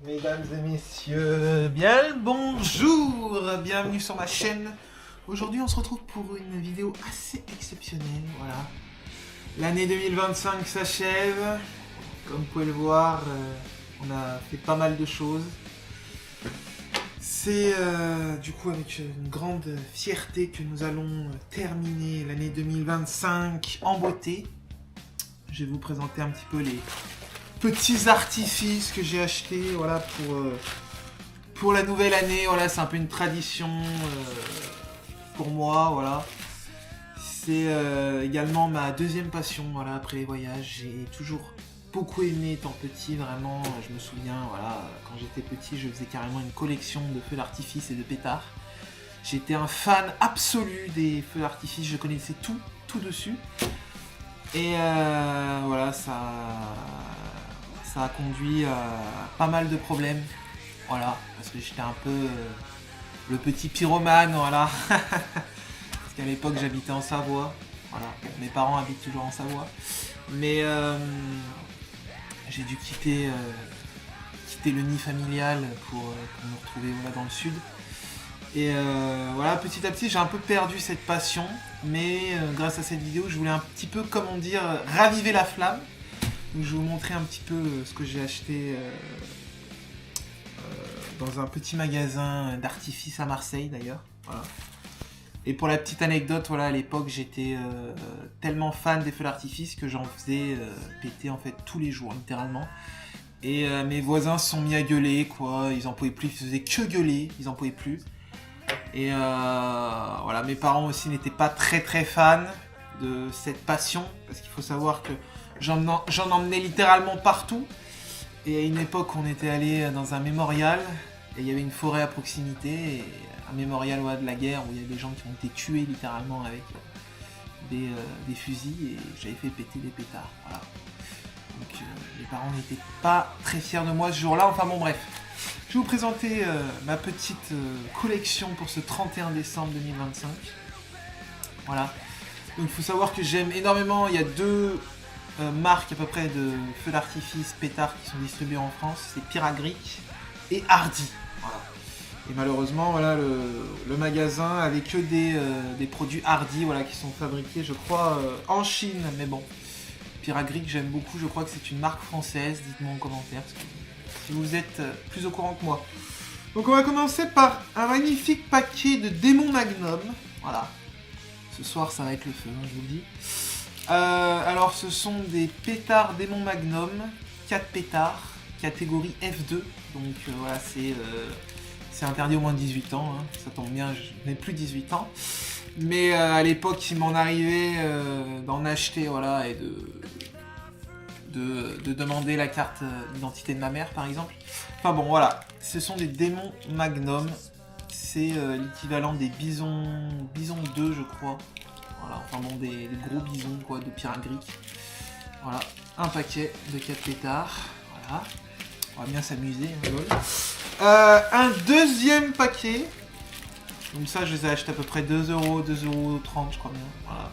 Mesdames et messieurs, bien le bonjour, bienvenue sur ma chaîne. Aujourd'hui on se retrouve pour une vidéo assez exceptionnelle, voilà. L'année 2025 s'achève, comme vous pouvez le voir, on a fait pas mal de choses. C'est du coup avec une grande fierté que nous allons terminer l'année 2025 en beauté. Je vais vous présenter un petit peu les petits artifices que j'ai achetés, voilà, pour la nouvelle année. Voilà, c'est un peu une tradition pour moi, voilà. C'est également ma deuxième passion, voilà, après les voyages. J'ai toujours beaucoup aimé étant petit, vraiment. Je me souviens, voilà, quand j'étais petit, je faisais carrément une collection de feux d'artifice et de pétards. J'étais un fan absolu des feux d'artifice, je connaissais tout dessus. Et voilà, ça a conduit à pas mal de problèmes. Voilà, parce que j'étais un peu le petit pyromane, voilà. Parce qu'à l'époque, j'habitais en Savoie. Voilà, mes parents habitent toujours en Savoie. Mais j'ai dû quitter le nid familial pour me retrouver voilà, dans le sud. Et voilà, petit à petit, j'ai un peu perdu cette passion. Mais grâce à cette vidéo, je voulais un petit peu, comment dire, raviver la flamme. Donc, je vais vous montrer un petit peu ce que j'ai acheté dans un petit magasin d'artifice à Marseille d'ailleurs. Voilà. Et pour la petite anecdote, voilà, à l'époque, j'étais tellement fan des feux d'artifice que j'en faisais péter en fait tous les jours, littéralement. Et mes voisins se sont mis à gueuler, quoi. Ils en pouvaient plus, ils faisaient que gueuler, ils en pouvaient plus. Et voilà, mes parents aussi n'étaient pas très fans de cette passion, parce qu'il faut savoir que j'en emmenais littéralement partout. Et à une époque, on était allé dans un mémorial, et il y avait une forêt à proximité, et un mémorial de la guerre, où il y a des gens qui ont été tués littéralement avec des fusils, et j'avais fait péter des pétards. Voilà. Donc les parents n'étaient pas très fiers de moi ce jour-là, enfin bon bref. Je vais vous présenter ma petite collection pour ce 31 décembre 2025. Voilà. Donc il faut savoir que j'aime énormément, il y a deux marques à peu près de feux d'artifice pétards qui sont distribués en France, c'est Pyragric et Hardy. Voilà. Et malheureusement, voilà, le magasin avait que des produits Hardy, voilà, qui sont fabriqués, je crois, en Chine. Mais bon, Pyragric, j'aime beaucoup, je crois que c'est une marque française, dites-moi en commentaire, si vous êtes plus au courant que moi. Donc on va commencer par un magnifique paquet de Démon Magnum. Voilà. Ce soir, ça va être le feu, hein, je vous le dis. Alors, ce sont des pétards Démon Magnum, 4 pétards, catégorie F2. Donc, voilà, c'est interdit au moins de 18 ans. Hein. Ça tombe bien, je n'ai plus 18 ans. Mais à l'époque, il m'en arrivait d'en acheter, voilà, et de demander la carte d'identité de ma mère, par exemple. Enfin bon, voilà. Ce sont des Démon Magnum. C'est l'équivalent des Bison 2, je crois. Voilà, enfin bon, des gros bisons quoi, de Pyragric. Voilà, un paquet de 4 pétards. Voilà, on va bien s'amuser. Un deuxième paquet. Donc ça, je les ai achetés à peu près 2€, 2,30€, je crois bien. Voilà,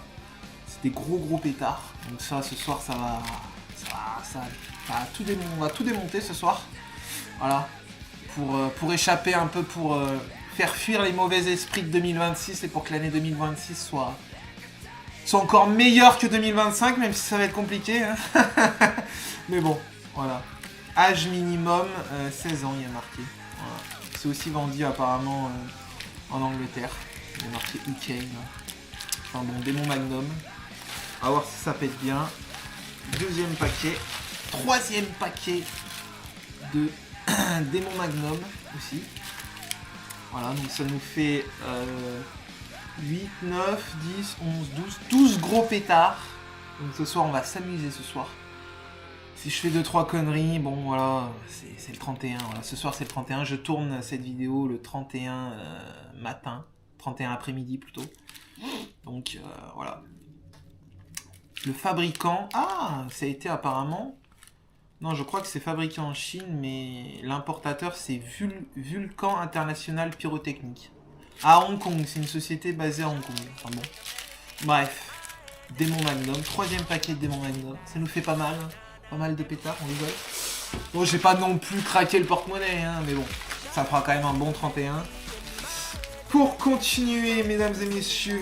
c'est des gros pétards. Donc ça, ce soir, ça va tout démonter. On va tout démonter ce soir. Voilà, pour échapper un peu, pour faire fuir les mauvais esprits de 2026 et pour que l'année 2026 soit encore meilleur que 2025, même si ça va être compliqué. Hein. Mais bon, voilà. Âge minimum, 16 ans, il y a marqué. Voilà. C'est aussi vendu apparemment en Angleterre. Il y a marqué UK. Là. Enfin bon, Démon Magnum. On va voir si ça pète bien. Deuxième paquet. Troisième paquet de Démon Magnum aussi. Voilà, donc ça nous fait 8, 9, 10, 11, 12 gros pétards. Donc ce soir, on va s'amuser ce soir. Si je fais 2-3 conneries, bon voilà, c'est le 31. Voilà. Ce soir, c'est le 31. Je tourne cette vidéo le 31 matin. 31 après-midi plutôt. Donc voilà. Le fabricant... Ah, ça a été apparemment... Non, je crois que c'est fabriqué en Chine, mais l'importateur, c'est Vulcan International Pyrotechnique. À Hong Kong, c'est une société basée à Hong Kong. Enfin bon. Bref. Démon Magnum, troisième paquet de Démon Magnum. Ça nous fait pas mal. Pas mal de pétards, on rigole. Bon, j'ai pas non plus craqué le porte-monnaie, hein, mais bon, ça fera quand même un bon 31. Pour continuer, mesdames et messieurs,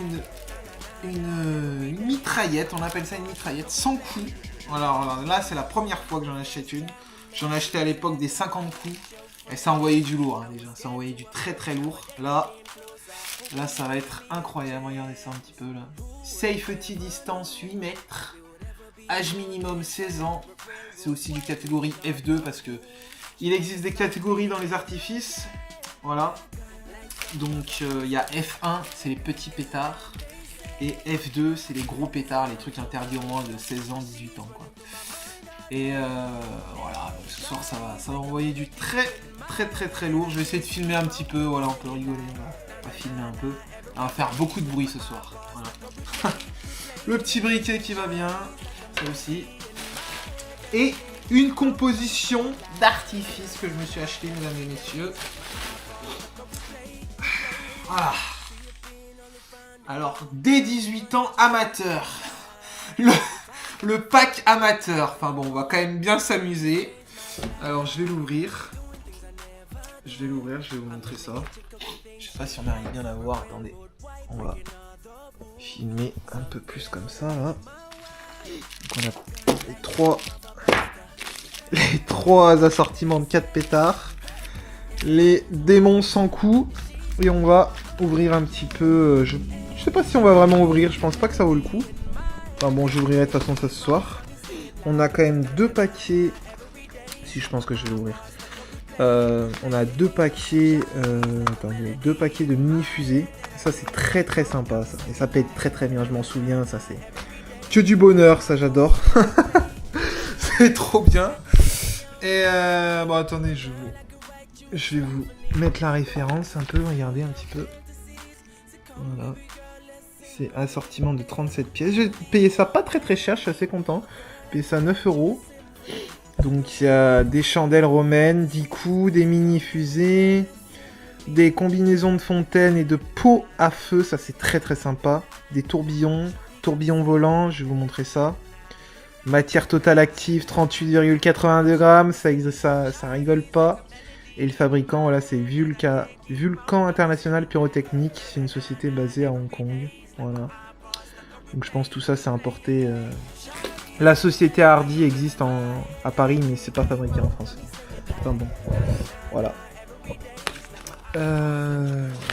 une mitraillette, on appelle ça une mitraillette, sans coups. Alors là, c'est la première fois que j'en achète une. J'en achetais à l'époque des 50 coups. Et ça envoyait du lourd, hein, déjà. Ça envoyait du très très lourd. Là, ça va être incroyable. Regardez ça un petit peu, là. Safety distance 8 mètres. Âge minimum 16 ans. C'est aussi du catégorie F2 parce que il existe des catégories dans les artifices. Voilà. Donc, il y a F1, c'est les petits pétards. Et F2, c'est les gros pétards, les trucs interdits au moins de 16 ans, 18 ans, quoi. Et voilà, donc ce soir, ça va envoyer du très lourd. Je vais essayer de filmer un petit peu, voilà, on peut rigoler, on va filmer un peu. On va faire beaucoup de bruit ce soir, voilà. Le petit briquet qui va bien, ça aussi. Et une composition d'artifice que je me suis acheté, mesdames et messieurs. Voilà. Alors, dès 18 ans, amateur. Le pack amateur. Enfin bon, on va quand même bien s'amuser. Alors, je vais l'ouvrir. Je vais vous montrer ça. Je sais pas si on arrive bien à voir. Attendez. On va filmer un peu plus comme ça, là. Donc, on a les trois assortiments de 4 pétards. Les démons sans coup. Et on va ouvrir un petit peu... Je sais pas si on va vraiment ouvrir. Je pense pas que ça vaut le coup. Enfin bon, j'ouvrirai de toute façon ça ce soir. On a quand même 2 paquets. Si, je pense que je vais l'ouvrir. On a 2 paquets. Attendez, 2 paquets de mini fusées. Ça c'est très sympa ça. Et ça pète très bien, je m'en souviens. Ça c'est que du bonheur, ça j'adore. C'est trop bien. Et bon attendez, je vais vous mettre la référence un peu. Regardez un petit peu. Voilà. C'est assortiment de 37 pièces. J'ai payé ça pas très cher, je suis assez content. J'ai payé ça 9 €. Donc il y a des chandelles romaines, 10 coups, des mini fusées, des combinaisons de fontaines et de pots à feu, ça c'est très sympa. Des tourbillons volants, je vais vous montrer ça. Matière totale active, 38,82 grammes, ça rigole pas. Et le fabricant, voilà, c'est Vulcan International Pyrotechnique, c'est une société basée à Hong Kong. Voilà. Donc je pense que tout ça c'est importé. La société Hardy existe à Paris, mais c'est pas fabriqué en France. Enfin bon. Voilà.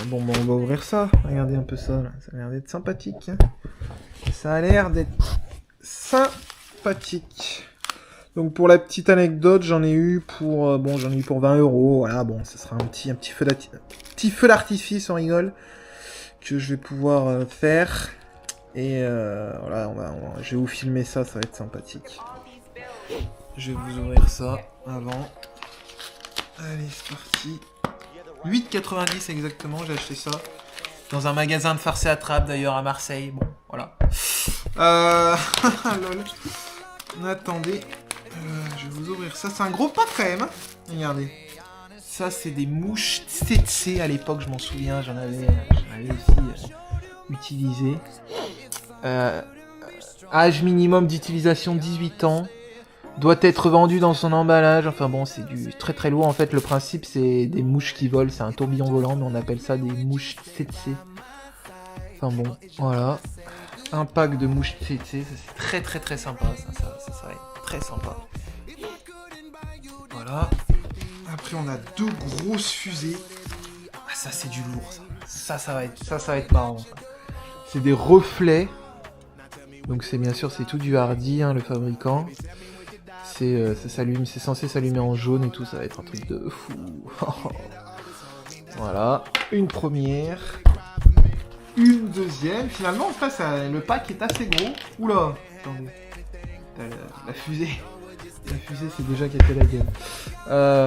Bon, on va ouvrir ça. Regardez un peu ça. Là. Ça a l'air d'être sympathique. Ça a l'air d'être sympathique. Donc pour la petite anecdote, j'en ai eu pour 20 €. Voilà, bon, ça sera un petit feu d'artifice, on rigole, que je vais pouvoir faire. Et voilà, je vais vous filmer ça, ça va être sympathique. Je vais vous ouvrir ça avant. Allez, c'est parti. 8,90 exactement, j'ai acheté ça dans un magasin de farce et attrape d'ailleurs à Marseille. Bon, voilà. Lol. Attendez, je vais vous ouvrir ça. C'est un gros pack quand même. Hein. Regardez. Ça, c'est des mouches tsetse à l'époque, je m'en souviens. J'en avais aussi utilisé. Âge minimum d'utilisation 18 ans. Doit être vendu dans son emballage. Enfin bon, c'est du très lourd. En fait, le principe, c'est des mouches qui volent. C'est un tourbillon volant, mais on appelle ça des mouches tsetse. Enfin bon, voilà. Un pack de mouches tsetse. C'est très sympa. Ça va être très sympa. Voilà. Après, on a 2 grosses fusées. Ah, ça, c'est du lourd, ça. Ça va être marrant. Ça. C'est des reflets. Donc c'est bien sûr, c'est tout du Hardy, hein, le fabricant. Ça s'allume, c'est censé s'allumer en jaune et tout, ça va être un truc de fou. Voilà, une première. Une deuxième. Finalement, en fait, le pack est assez gros. Oula, attendez. La fusée. La fusée, c'est déjà cassé la gueule.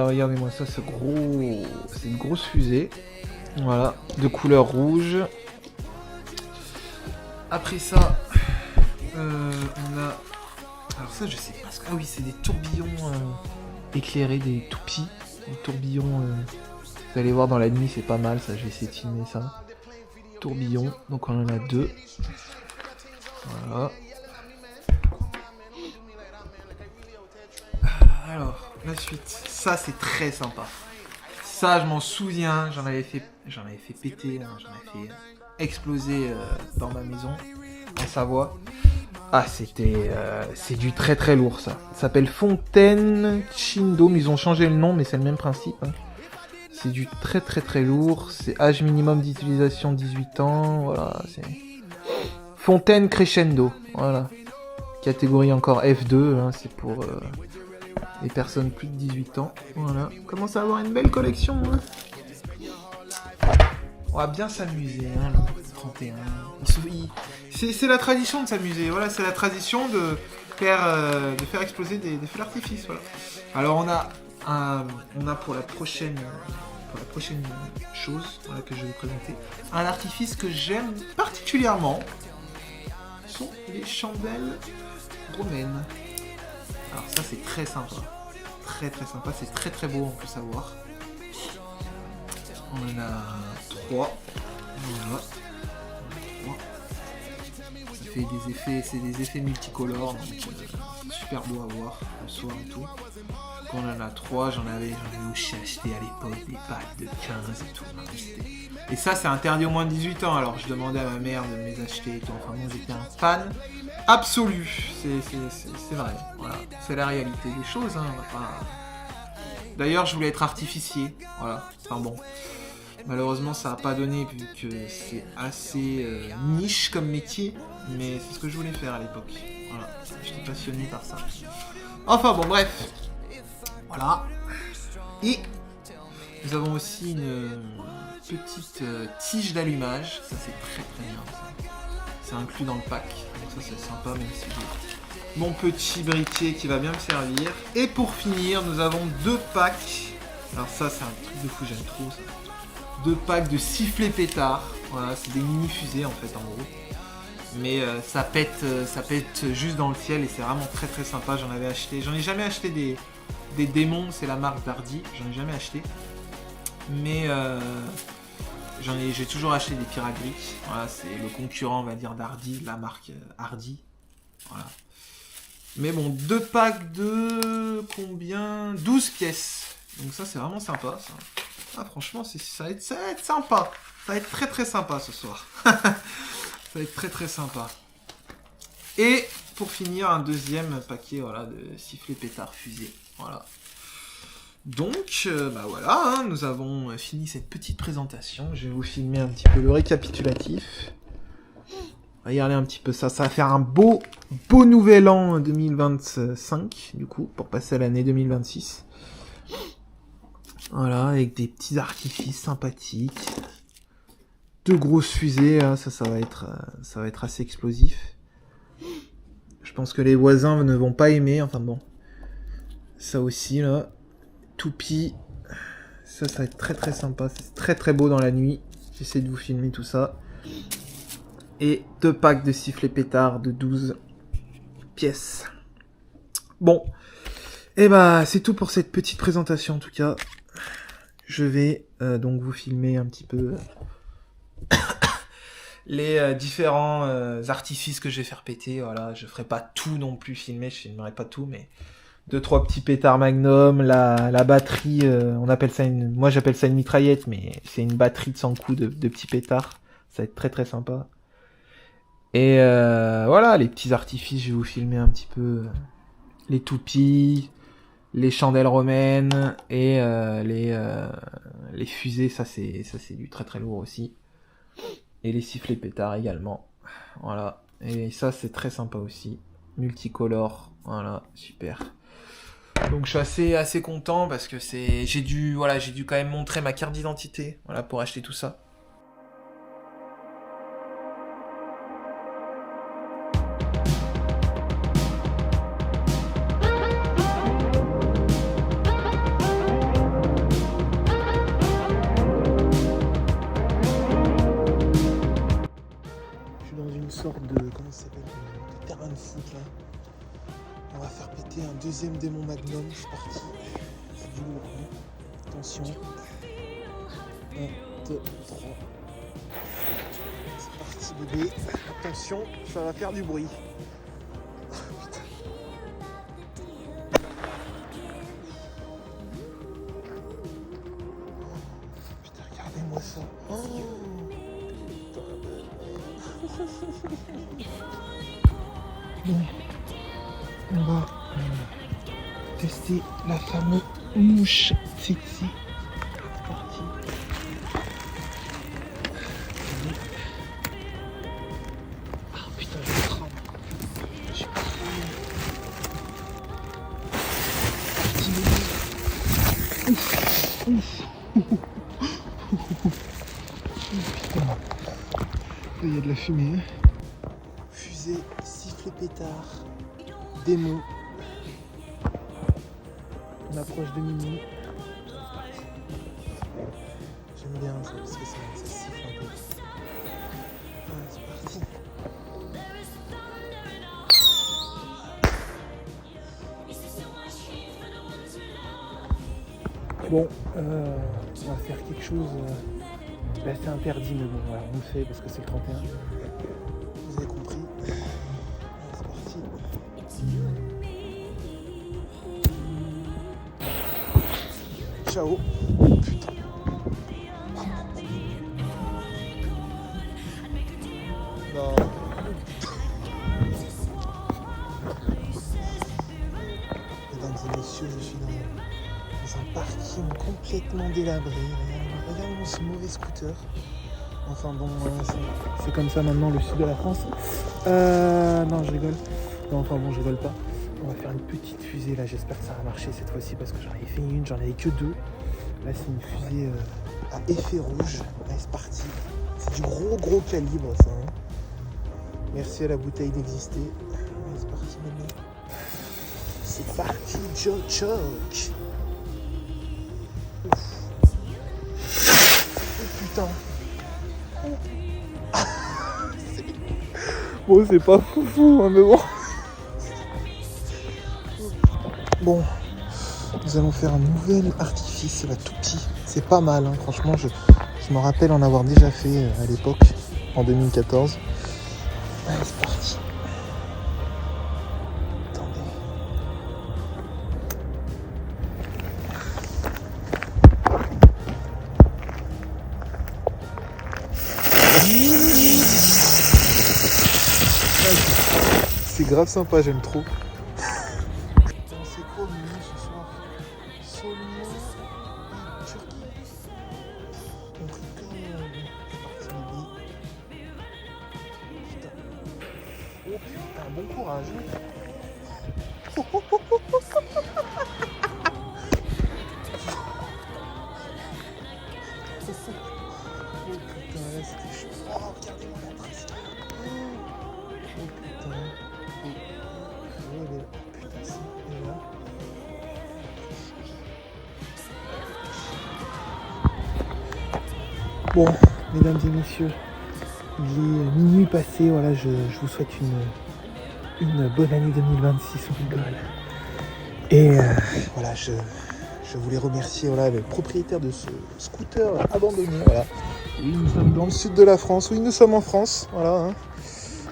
Regardez-moi ça, c'est gros. C'est une grosse fusée. Voilà, de couleur rouge. Après ça, on a... Alors ça, je sais pas ce que... Ah oui, c'est des tourbillons éclairés, des toupies. Des tourbillons... Vous allez voir dans la nuit, c'est pas mal, ça. Je vais essayer de filmer ça. Tourbillons, donc on en a 2. Voilà. Alors, la suite. Ça, c'est très sympa. Ça, je m'en souviens. J'en avais fait péter, hein, j'en avais fait exploser dans ma maison, en Savoie. Ah, c'est du très très lourd, ça. Ça s'appelle Fontaine Chindome. Ils ont changé le nom, mais c'est le même principe. Hein. C'est du très très très lourd. C'est âge minimum d'utilisation 18 ans. Voilà, c'est... Fontaine Crescendo. Voilà. Catégorie encore F2. Hein, c'est pour les personnes plus de 18 ans. Voilà. On commence à avoir une belle collection. Hein. On va bien s'amuser. Hein, le 31. C'est la tradition de s'amuser. Voilà, c'est la tradition de faire exploser des feux d'artifice. Voilà. Alors on a pour la prochaine chose, voilà, que je vais vous présenter, un artifice que j'aime particulièrement, sont les chandelles romaines. Alors ça, c'est très sympa, très très sympa, c'est très très beau en plus à voir. On en a 3. Voilà. 3. Ça fait des effets, c'est des effets multicolores, donc super beau à voir le soir et tout. On en a 3, j'en avais aussi acheté à l'époque des packs de 15 et tout. Et ça, c'est interdit au moins de 18 ans, alors je demandais à ma mère de me les acheter et tout. Enfin bon, j'étais un fan absolu, c'est vrai, voilà, c'est la réalité des choses, hein. Enfin... D'ailleurs, je voulais être artificier, voilà, enfin bon. Malheureusement, ça n'a pas donné vu que c'est assez niche comme métier, mais c'est ce que je voulais faire à l'époque. Voilà, j'étais passionné par ça. Enfin bon, bref. Voilà. Et nous avons aussi une petite tige d'allumage. Ça, c'est très très bien. Ça. C'est inclus dans le pack. Donc ça, c'est sympa, même si j'ai mon petit briquet qui va bien me servir. Et pour finir, nous avons 2 packs. Alors ça, c'est un truc de fou, j'aime trop ça. 2 packs de sifflets pétards. Voilà, c'est des mini-fusées en fait, en gros. Mais ça pète juste dans le ciel et c'est vraiment très très sympa. J'en ai jamais acheté des démons, c'est la marque d'Hardy, j'en ai jamais acheté. Mais j'ai toujours acheté des pyragriques. Voilà, c'est le concurrent, on va dire, d'Hardy, la marque Hardy. Voilà. Mais bon, 2 packs de combien 12 pièces. Donc ça, c'est vraiment sympa. Ça. Ah, franchement, ça va être sympa. Ça va être très très sympa ce soir. Ça va être très très sympa. Et pour finir, un deuxième paquet, voilà, de sifflets pétards fusées. Voilà. Donc, bah voilà, hein, nous avons fini cette petite présentation. Je vais vous filmer un petit peu le récapitulatif. Regardez un petit peu ça. Ça va faire un beau nouvel an 2025, du coup, pour passer à l'année 2026. Voilà, avec des petits artifices sympathiques. 2 grosses fusées, hein, ça va être assez explosif. Je pense que les voisins ne vont pas aimer, enfin bon. Ça aussi, là. Toupie. Ça va être très très sympa. C'est très très beau dans la nuit. J'essaie de vous filmer tout ça. Et 2 packs de sifflets pétards de 12 pièces. Bon. Et bah, c'est tout pour cette petite présentation, en tout cas. Je vais donc vous filmer un petit peu les différents artifices que je vais faire péter. Voilà, je ferai pas tout non plus filmer, je filmerai pas tout, mais 2-3 petits pétards magnum, la batterie, on appelle ça moi j'appelle ça une mitraillette, mais c'est une batterie de 100 coups de petits pétards. Ça va être très très sympa. Et voilà, les petits artifices, je vais vous filmer un petit peu les toupies, les chandelles romaines et les fusées, ça c'est du très très lourd aussi. Et les sifflets pétards également. Voilà. Et ça c'est très sympa aussi. Multicolore. Voilà, super. Donc je suis assez content parce que j'ai dû quand même montrer ma carte d'identité, voilà, pour acheter tout ça. Sorte de, comment ça s'appelle, de terrain de foot là. On va faire péter un deuxième démon magnum, c'est parti. C'est du lourd, hein. Attention. 1, 2, 3. C'est parti bébé. Attention, ça va faire du bruit. Regarde-moi ça. Oh bon, on va tester la fameuse mouche tsetse. C'est parti. Ah putain, je crame. Je suis cramé. Ouf, ouf. Putain. Il y a de la fumée. Fusée, sifflet pétard, démo. On approche de minuit. J'aime bien ça parce que ça siffle un peu. Ah, c'est parti. Bon, on va faire quelque chose. Là c'est interdit, mais bon, voilà, on le fait parce que c'est le 31. Vous avez compris. Allez, c'est parti. Ciao. Putain. Non. Mesdames et messieurs, je suis dans un parking complètement délabré. Regarde-moi ce mauvais scooter. Enfin bon, c'est comme ça maintenant le sud de la France. Non, je rigole. Non, enfin bon, je rigole pas. On va faire une petite fusée là. J'espère que ça va marcher cette fois-ci parce que j'en avais fait une, j'en avais que deux. Là, c'est une fusée à effet rouge. Allez, c'est parti. C'est du gros calibre ça. Hein. Merci à la bouteille d'exister. Allez, c'est parti maintenant. C'est parti, Joe Choc. Putain. Bon, c'est pas foufou, hein, mais bon. Bon, nous allons faire un nouvel artifice, ça va tout petit. C'est pas mal, hein. Franchement, je me rappelle en avoir déjà fait à l'époque, en 2014. Allez, c'est parti. C'est grave sympa, j'aime trop. C'est quoi le menu ce soir? Saumon et turquie. On rigole. C'est parti bébé. Putain. Oh putain, bon courage. Oh putain, là c'était chaud. Oh, regardez-moi la trace. Oh putain. Putain, si, et là. Bon, mesdames et messieurs, il est minuit passé, voilà, je vous souhaite une bonne année 2026, on rigole. Et voilà, je voulais remercier voilà, le propriétaire de ce scooter abandonné, voilà. Oui, nous sommes dans le sud de la France, oui, nous sommes en France, voilà. Hein.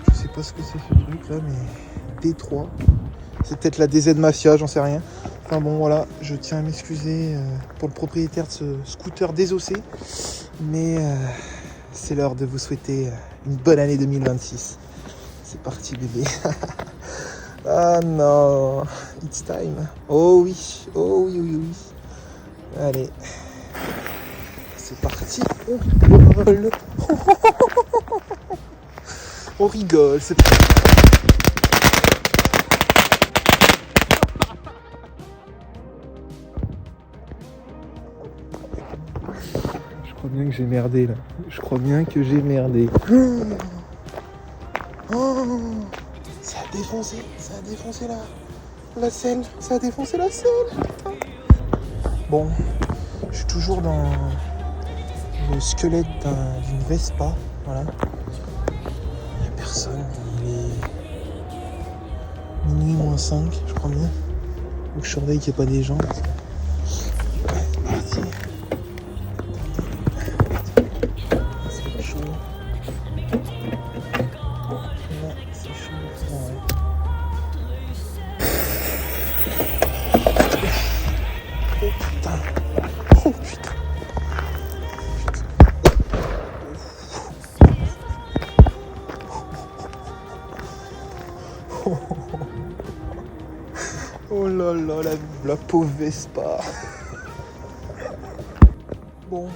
Je sais pas ce que c'est ce truc là, mais D3. C'est peut-être la DZ Mafia, j'en sais rien. Enfin bon, voilà, je tiens à m'excuser pour le propriétaire de ce scooter désossé. Mais c'est l'heure de vous souhaiter une bonne année 2026. C'est parti, bébé. Ah non, it's time. Oh oui, oh oui, oui, oui. Allez, c'est parti. On rigole. On rigole, c'est parti. Je crois bien que j'ai merdé là. Je crois bien que j'ai merdé. Oh, ça a défoncé la selle. Ça a défoncé la selle. Bon, je suis toujours dans le squelette d'une Vespa. Voilà. Il n'y a personne. Il est minuit moins 5, je crois bien. Donc je surveille qu'il n'y ait pas des gens. Ouais, c'est parti. C'est chaud. Là, c'est chaud. Ouais. Oh putain. Oh putain. là là, la pauvre Vespa. Bon,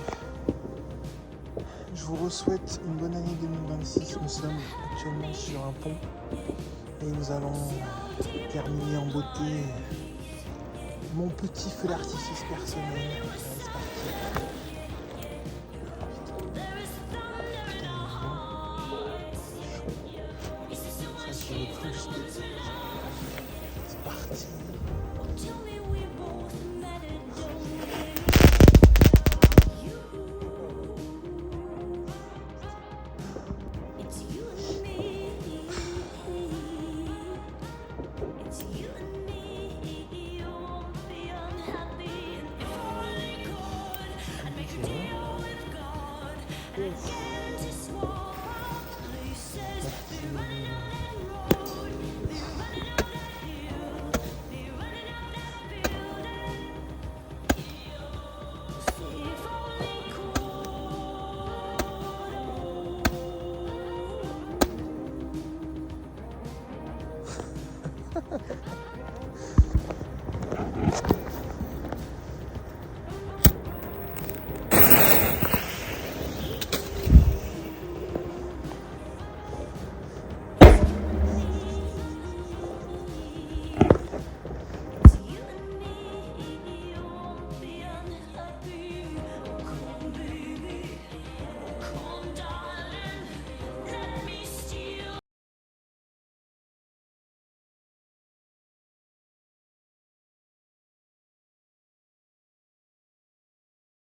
je vous souhaite une bonne année 2026. Nous sommes actuellement sur un pont et nous allons terminer en beauté mon petit feu d'artifice personnel. Allez, c'est parti. C'est parti. Yes.